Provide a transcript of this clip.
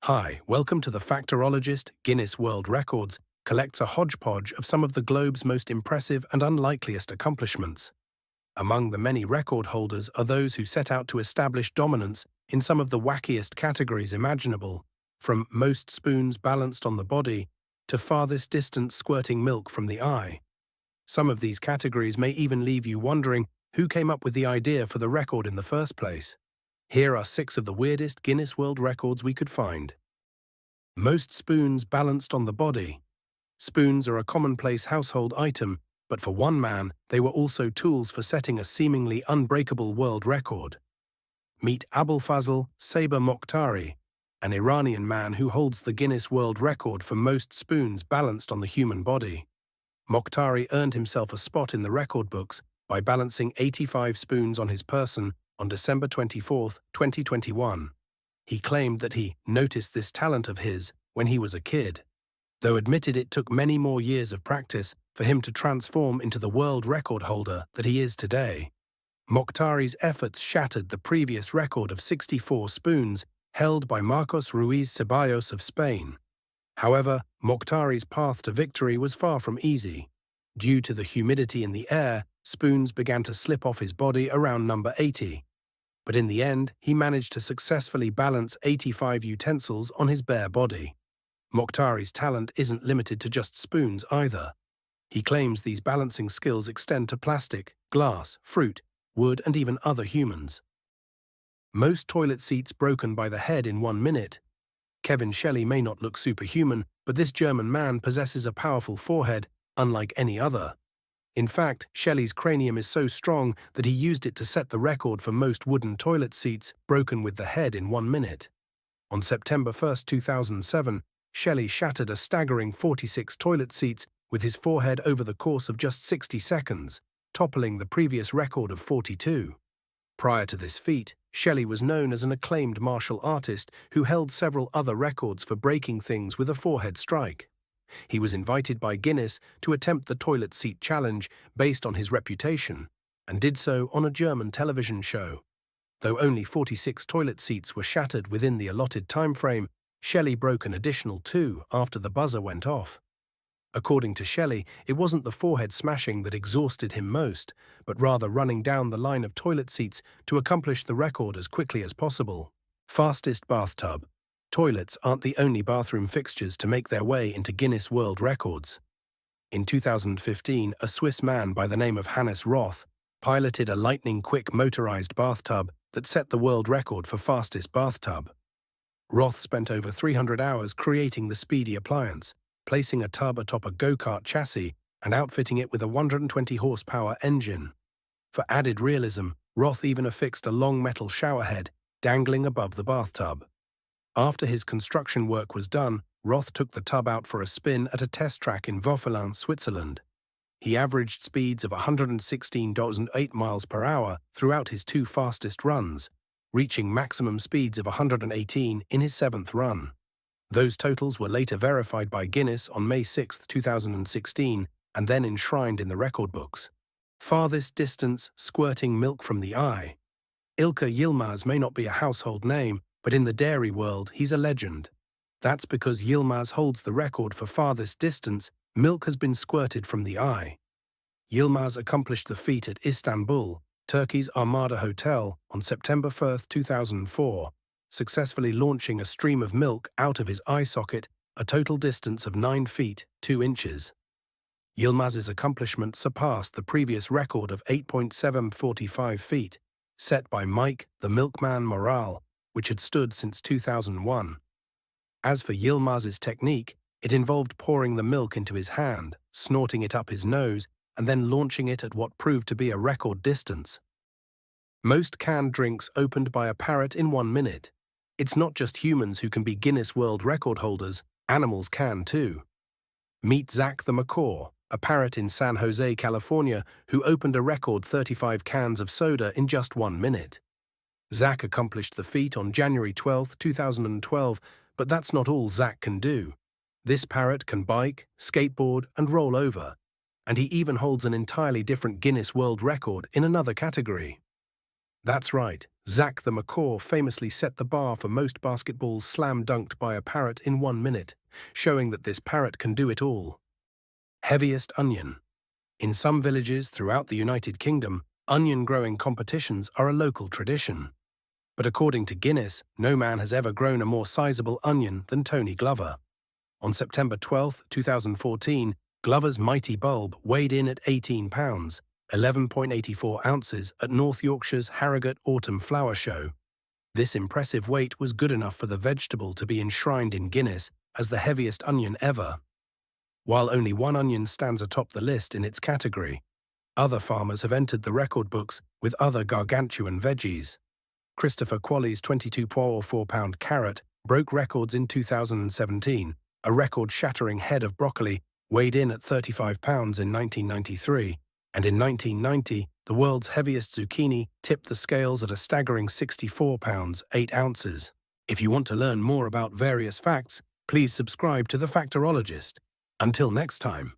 Hi, welcome to the Factorologist. Guinness World Records collects a hodgepodge of some of the globe's most impressive and unlikeliest accomplishments. Among the many record holders are those who set out to establish dominance in some of the wackiest categories imaginable, from most spoons balanced on the body to farthest distance squirting milk from the eye. Some of these categories may even leave you wondering who came up with the idea for the record in the first place. Here are 6 of the weirdest Guinness World Records we could find. Most spoons balanced on the body. Spoons are a commonplace household item, but for one man, they were also tools for setting a seemingly unbreakable world record. Meet Abulfazl Saber Mokhtari, an Iranian man who holds the Guinness World Record for most spoons balanced on the human body. Mokhtari earned himself a spot in the record books by balancing 85 spoons on his person on December 24, 2021. He claimed that he noticed this talent of his when he was a kid, though admitted it took many more years of practice for him to transform into the world record holder that he is today. Mokhtari's efforts shattered the previous record of 64 spoons held by Marcos Ruiz Ceballos of Spain. However, Mokhtari's path to victory was far from easy. Due to the humidity in the air, spoons began to slip off his body around number 80. But in the end, he managed to successfully balance 85 utensils on his bare body. Mokhtari's talent isn't limited to just spoons either. He claims these balancing skills extend to plastic, glass, fruit, wood, and even other humans. Most toilet seats broken by the head in 1 minute. Kevin Shelley may not look superhuman, but this German man possesses a powerful forehead, unlike any other. In fact, Shelley's cranium is so strong that he used it to set the record for most wooden toilet seats broken with the head in 1 minute. On September 1, 2007, Shelley shattered a staggering 46 toilet seats with his forehead over the course of just 60 seconds, toppling the previous record of 42. Prior to this feat, Shelley was known as an acclaimed martial artist who held several other records for breaking things with a forehead strike. He was invited by Guinness to attempt the toilet seat challenge based on his reputation, and did so on a German television show. Though only 46 toilet seats were shattered within the allotted time frame, Shelley broke an additional 2 after the buzzer went off. According to Shelley, it wasn't the forehead smashing that exhausted him most, but rather running down the line of toilet seats to accomplish the record as quickly as possible. Fastest bathtub. Toilets aren't the only bathroom fixtures to make their way into Guinness World Records. In 2015, a Swiss man by the name of Hannes Roth piloted a lightning-quick motorized bathtub that set the world record for fastest bathtub. Roth spent over 300 hours creating the speedy appliance, placing a tub atop a go-kart chassis and outfitting it with a 120 horsepower engine. For added realism, Roth even affixed a long metal shower head dangling above the bathtub. After his construction work was done, Roth took the tub out for a spin at a test track in Vauxhallon, Switzerland. He averaged speeds of 116.8 miles per hour throughout his 2 fastest runs, reaching maximum speeds of 118 in his 7th run. Those totals were later verified by Guinness on May 6, 2016, and then enshrined in the record books. Farthest distance squirting milk from the eye. Ilker Yilmaz may not be a household name, but in the dairy world, he's a legend. That's because Yilmaz holds the record for farthest distance milk has been squirted from the eye. Yilmaz accomplished the feat at Istanbul, Turkey's Armada Hotel, on September 1, 2004, successfully launching a stream of milk out of his eye socket, a total distance of 9 feet, 2 inches. Yilmaz's accomplishment surpassed the previous record of 8.745 feet, set by Mike the Milkman Morale, which had stood since 2001. As for Yilmaz's technique, it involved pouring the milk into his hand, snorting it up his nose, and then launching it at what proved to be a record distance. Most canned drinks opened by a parrot in 1 minute. It's not just humans who can be Guinness World Record holders, animals can too. Meet Zach the macaw, a parrot in San Jose, California, who opened a record 35 cans of soda in just 1 minute. Zach accomplished the feat on January 12, 2012, but that's not all Zach can do. This parrot can bike, skateboard, and roll over, and he even holds an entirely different Guinness World Record in another category. That's right, Zach the Macaw famously set the bar for most basketballs slam-dunked by a parrot in 1 minute, showing that this parrot can do it all. Heaviest onion. In some villages throughout the United Kingdom, onion-growing competitions are a local tradition. But according to Guinness, no man has ever grown a more sizable onion than Tony Glover. On September 12, 2014, Glover's mighty bulb weighed in at 18 pounds, 11.84 ounces at North Yorkshire's Harrogate Autumn Flower Show. This impressive weight was good enough for the vegetable to be enshrined in Guinness as the heaviest onion ever. While only one onion stands atop the list in its category, other farmers have entered the record books with other gargantuan veggies. Christopher Qualley's 22.4-pound carrot broke records in 2017. A record-shattering head of broccoli weighed in at 35 pounds in 1993, and in 1990, the world's heaviest zucchini tipped the scales at a staggering 64 pounds, 8 ounces. If you want to learn more about various facts, please subscribe to The Factorologist. Until next time.